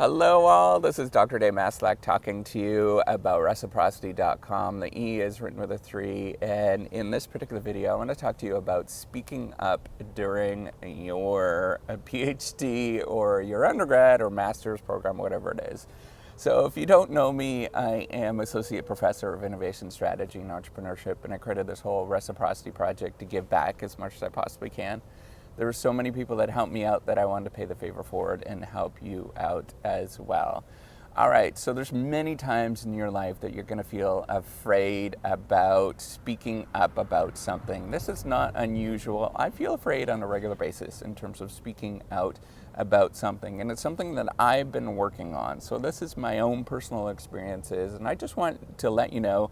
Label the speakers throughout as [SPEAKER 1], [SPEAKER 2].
[SPEAKER 1] Hello all, this is Dr. Dave Maslach talking to you about reciprocity.com. The E is written with a 3, and in this particular video I want to talk to you about speaking up during your PhD or your undergrad or master's program, whatever it is. So if you don't know me, I am Associate Professor of Innovation Strategy and Entrepreneurship, and I created this whole Reciprocity project to give back as much as I possibly can. There were so many people that helped me out that I wanted to pay the favor forward and help you out as well. All right, so there's many times in your life that you're going to feel afraid about speaking up about something. This is not unusual. I feel afraid on a regular basis in terms of speaking out about something, and it's something that I've been working on. So this is my own personal experiences, and I just want to let you know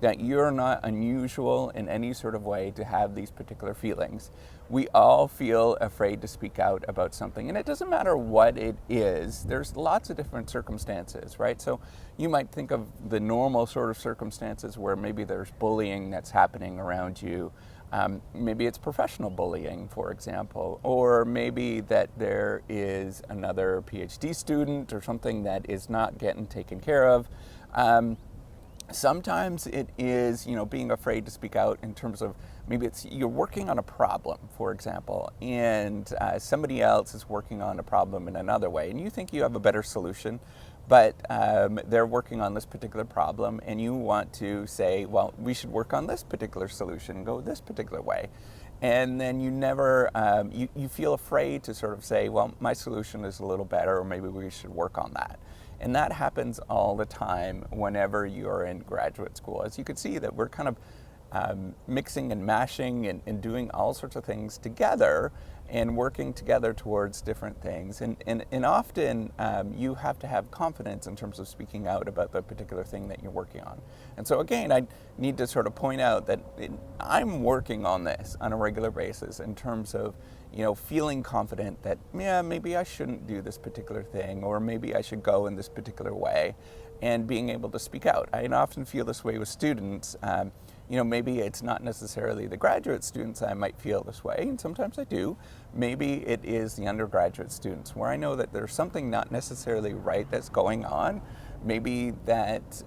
[SPEAKER 1] that you're not unusual in any sort of way to have these particular feelings. We all feel afraid to speak out about something, and it doesn't matter what it is. There's lots of different circumstances, right? So you might think of the normal sort of circumstances where maybe there's bullying that's happening around you. Maybe it's professional bullying, for example, or maybe that there is another PhD student or something that is not getting taken care of. Sometimes it is, being afraid to speak out in terms of maybe it's you're working on a problem, for example, and somebody else is working on a problem in another way, and you think you have a better solution, but they're working on this particular problem, and you want to say, well, we should work on this particular solution, go this particular way. And then you never, you feel afraid to sort of say, well, my solution is a little better, or maybe we should work on that. And that happens all the time whenever you're in graduate school. As you can see that we're kind of mixing and mashing and doing all sorts of things together and working together towards different things. And often you have to have confidence in terms of speaking out about the particular thing that you're working on. And so again, I need to sort of point out that I'm working on this on a regular basis in terms of feeling confident that, yeah, maybe I shouldn't do this particular thing, or maybe I should go in this particular way, and being able to speak out. I often feel this way with students. Maybe it's not necessarily the graduate students I might feel this way, and sometimes I do. Maybe it is the undergraduate students where I know that there's something not necessarily right that's going on. Maybe that,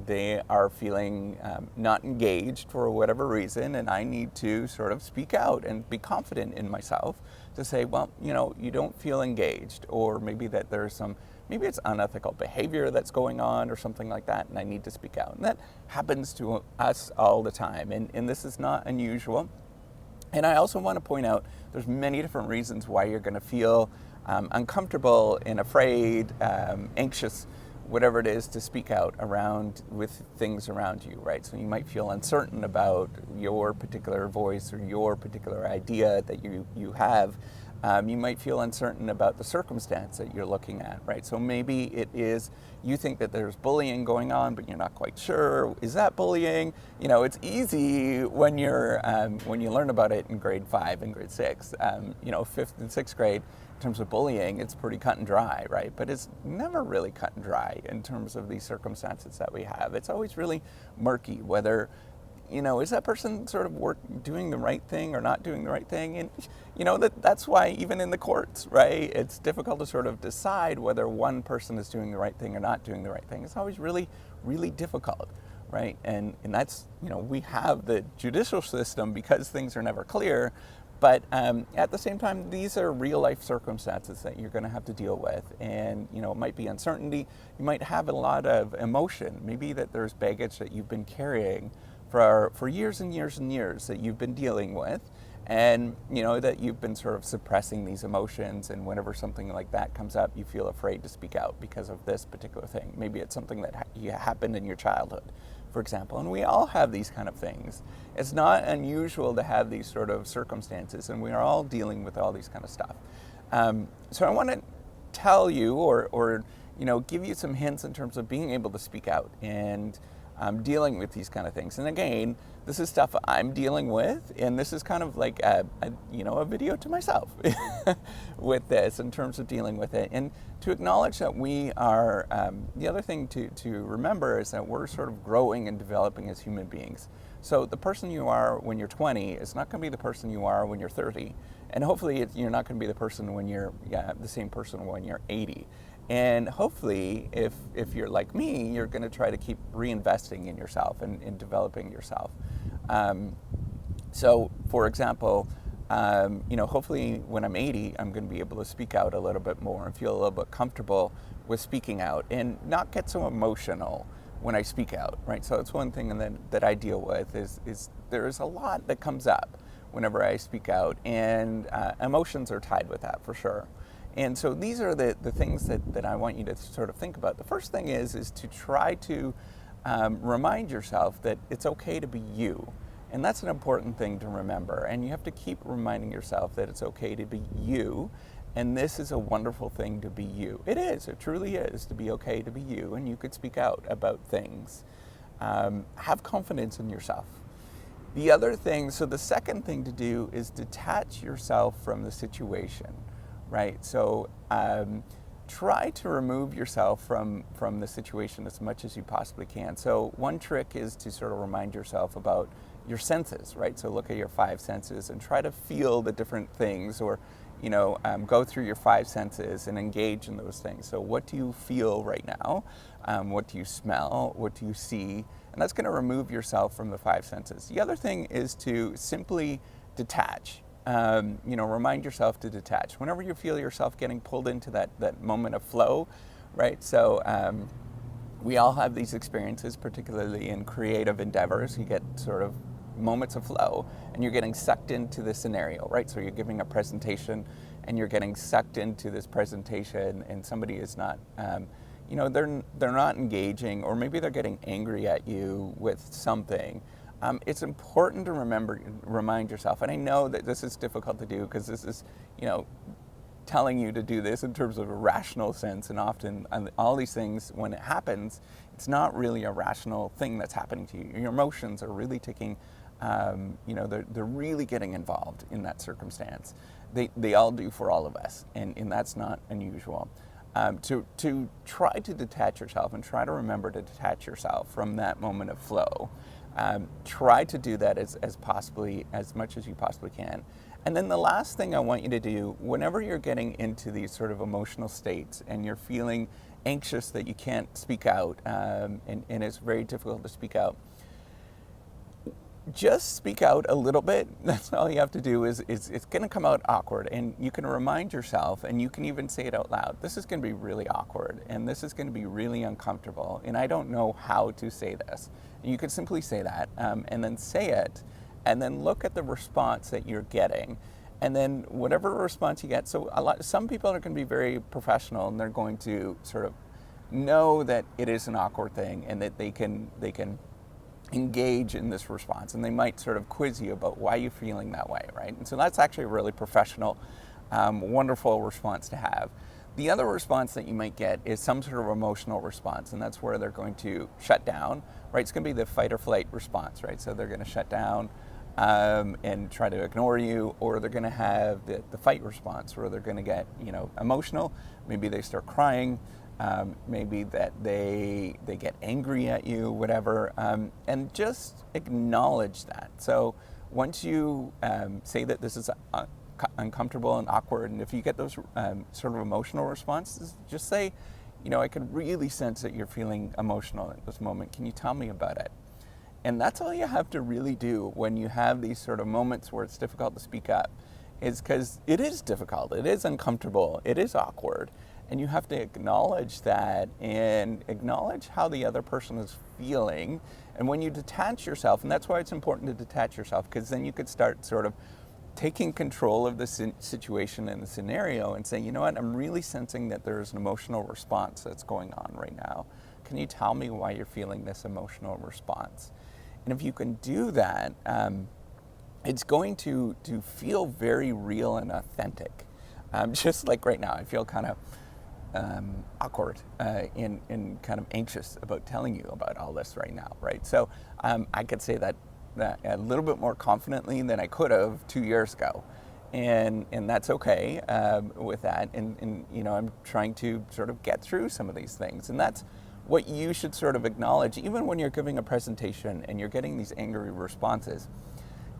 [SPEAKER 1] they are feeling not engaged for whatever reason, and I need to sort of speak out and be confident in myself to say, well, you don't feel engaged, or maybe that there's maybe it's unethical behavior that's going on or something like that, and I need to speak out. And that happens to us all the time, and this is not unusual. And I also want to point out there's many different reasons why you're going to feel uncomfortable and afraid, anxious, whatever it is, to speak out with things around you, right? So you might feel uncertain about your particular voice or your particular idea that you have. You might feel uncertain about the circumstance that you're looking at, right? So maybe it is you think that there's bullying going on, but you're not quite sure. Is that bullying? It's easy when when you learn about it in grade 5 and grade 6. 5th and 6th grade, in terms of bullying, it's pretty cut and dry, right? But it's never really cut and dry in terms of these circumstances that we have. It's always really murky whether, is that person sort of doing the right thing or not doing the right thing? And, that's why even in the courts, right, it's difficult to sort of decide whether one person is doing the right thing or not doing the right thing. It's always really, really difficult, right? And that's, we have the judicial system because things are never clear. But at the same time, these are real life circumstances that you're going to have to deal with. And, it might be uncertainty. You might have a lot of emotion. Maybe that there's baggage that you've been carrying for years and years and years that you've been dealing with. And, that you've been sort of suppressing these emotions. And whenever something like that comes up, you feel afraid to speak out because of this particular thing. Maybe it's something that happened in your childhood, for example. And we all have these kind of things. It's not unusual to have these sort of circumstances, and we are all dealing with all these kind of stuff. So I want to tell you or give you some hints in terms of being able to speak out and dealing with these kind of things. And again, this is stuff I'm dealing with, and this is kind of like a video to myself with this in terms of dealing with it. And to acknowledge that we are, the other thing to remember is that we're sort of growing and developing as human beings. So the person you are when you're 20 is not going to be the person you are when you're 30. And hopefully you're not going to be the person when you're the same person when you're 80. And hopefully, if you're like me, you're going to try to keep reinvesting in yourself and in developing yourself. So, for example, hopefully when I'm 80, I'm going to be able to speak out a little bit more and feel a little bit comfortable with speaking out and not get so emotional when I speak out, right? So it's one thing that I deal with is there's a lot that comes up whenever I speak out, and emotions are tied with that for sure. And so these are the things that I want you to sort of think about. The first thing is to try to remind yourself that it's okay to be you. And that's an important thing to remember. And you have to keep reminding yourself that it's okay to be you. And this is a wonderful thing to be you. It is. It truly is to be okay to be you. And you could speak out about things. Have confidence in yourself. The other thing, so the second thing to do is detach yourself from the situation, right? So try to remove yourself from the situation as much as you possibly can. So one trick is to sort of remind yourself about your senses, right? So look at your 5 senses and try to feel the different things, or go through your 5 senses and engage in those things. So what do you feel right now? What do you smell? What do you see? And that's going to remove yourself from the 5 senses. The other thing is to simply detach. Remind yourself to detach. Whenever you feel yourself getting pulled into that moment of flow, right? So we all have these experiences, particularly in creative endeavors. You get sort of moments of flow and you're getting sucked into the scenario, right? So you're giving a presentation and you're getting sucked into this presentation, and somebody is not, they're not engaging, or maybe they're getting angry at you with something. It's important to remind yourself, and I know that this is difficult to do because this is, telling you to do this in terms of a rational sense, and often all these things, when it happens, it's not really a rational thing that's happening to you. Your emotions are really taking, they're really getting involved in that circumstance. They all do for all of us, and that's not unusual. To try to detach yourself and try to remember to detach yourself from that moment of flow. Try to do that as much as you possibly can. And then the last thing I want you to do, whenever you're getting into these sort of emotional states and you're feeling anxious that you can't speak out, and it's very difficult to speak out, just speak out a little bit. That's all you have to do. Is it's going to come out awkward, and you can remind yourself, and you can even say it out loud. This is going to be really awkward, and this is going to be really uncomfortable, and I don't know how to say this. And you could simply say that, and then say it, and then look at the response that you're getting, and then whatever response you get. So some people are going to be very professional, and they're going to sort of know that it is an awkward thing, and that they can engage in this response, and they might sort of quiz you about why you're feeling that way, right? And so that's actually a really professional, wonderful response to have. The other response that you might get is some sort of emotional response, and that's where they're going to shut down, right? It's going to be the fight or flight response, right? So they're going to shut down and try to ignore you, or they're going to have the fight response, where they're going to get emotional. Maybe they start crying. Maybe that they get angry at you, whatever, and just acknowledge that. So once you say that this is uncomfortable and awkward, and if you get those sort of emotional responses, just say, I could really sense that you're feeling emotional at this moment. Can you tell me about it? And that's all you have to really do when you have these sort of moments where it's difficult to speak up, is because it is difficult, it is uncomfortable, it is awkward. And you have to acknowledge that and acknowledge how the other person is feeling. And when you detach yourself, and that's why it's important to detach yourself, because then you could start sort of taking control of the situation and the scenario and saying, I'm really sensing that there's an emotional response that's going on right now. Can you tell me why you're feeling this emotional response? And if you can do that, it's going to feel very real and authentic. Just like right now, I feel kind of awkward and kind of anxious about telling you about all this right now, right? So I could say that a little bit more confidently than I could have 2 years ago, and that's okay with that. And I'm trying to sort of get through some of these things, and that's what you should sort of acknowledge, even when you're giving a presentation and you're getting these angry responses.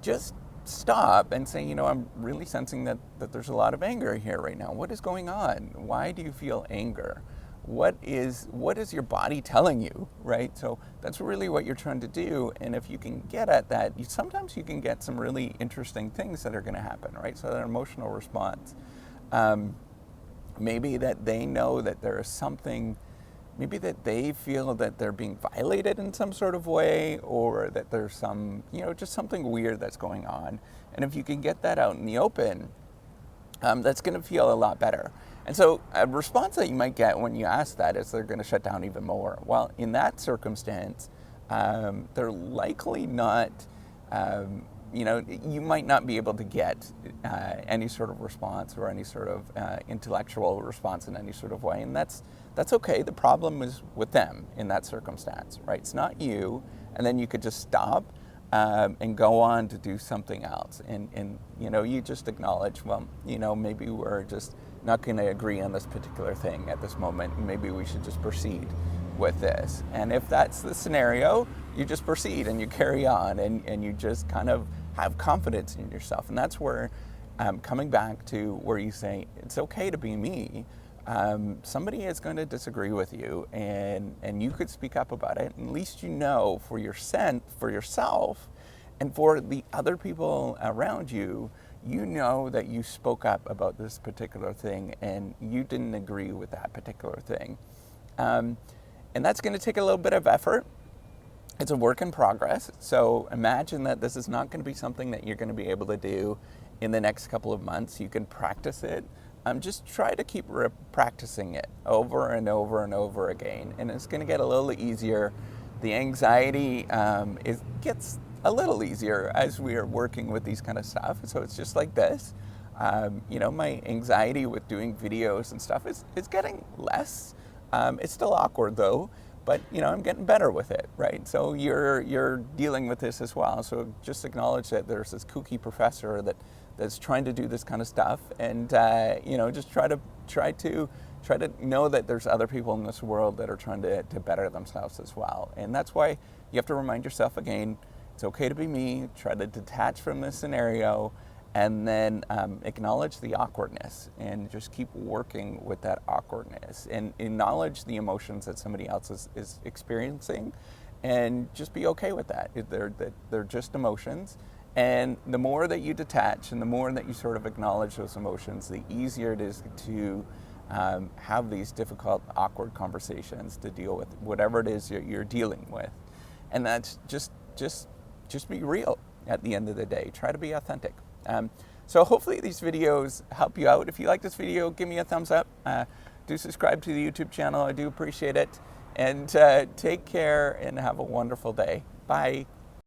[SPEAKER 1] Just stop and say, I'm really sensing that there's a lot of anger here right now. What is going on? Why do you feel anger? What is your body telling you, right? So that's really what you're trying to do. And if you can get at that, sometimes you can get some really interesting things that are going to happen, right? So that emotional response. Maybe that they know that there is something, maybe that they feel that they're being violated in some sort of way, or that there's some, just something weird that's going on. And if you can get that out in the open, that's going to feel a lot better. And so a response that you might get when you ask that is they're going to shut down even more. Well, in that circumstance, they're likely not, you might not be able to get any sort of response or any sort of intellectual response in any sort of way. And that's okay. The problem is with them in that circumstance, right? It's not you. And then you could just stop and go on to do something else. And you just acknowledge, well, maybe we're just not going to agree on this particular thing at this moment. Maybe we should just proceed with this. And if that's the scenario, you just proceed and you carry on and you just kind of have confidence in yourself. And that's where coming back to where you say, it's okay to be me. Somebody is going to disagree with you and you could speak up about it. And at least for yourself and for the other people around you, that you spoke up about this particular thing and you didn't agree with that particular thing. And that's going to take a little bit of effort. It's a work in progress. So imagine that this is not going to be something that you're going to be able to do in the next couple of months. You can practice it. Just try to keep practicing it over and over and over again. And it's going to get a little easier. The anxiety gets a little easier as we are working with these kind of stuff. So it's just like this. My anxiety with doing videos and stuff is getting less. It's still awkward though, but I'm getting better with it, right? So you're dealing with this as well. So just acknowledge that there's this kooky professor that's trying to do this kind of stuff, and just try to know that there's other people in this world that are trying to better themselves as well. And that's why you have to remind yourself again, it's okay to be me. Try to detach from this scenario, and then acknowledge the awkwardness and just keep working with that awkwardness and acknowledge the emotions that somebody else is experiencing, and just be okay with that. They're just emotions. And the more that you detach and the more that you sort of acknowledge those emotions, the easier it is to have these difficult, awkward conversations to deal with whatever it is you're dealing with. And that's just be real at the end of the day. Try to be authentic. So hopefully these videos help you out. If you like this video, give me a thumbs up. Do subscribe to the YouTube channel. I do appreciate it. And take care and have a wonderful day. Bye.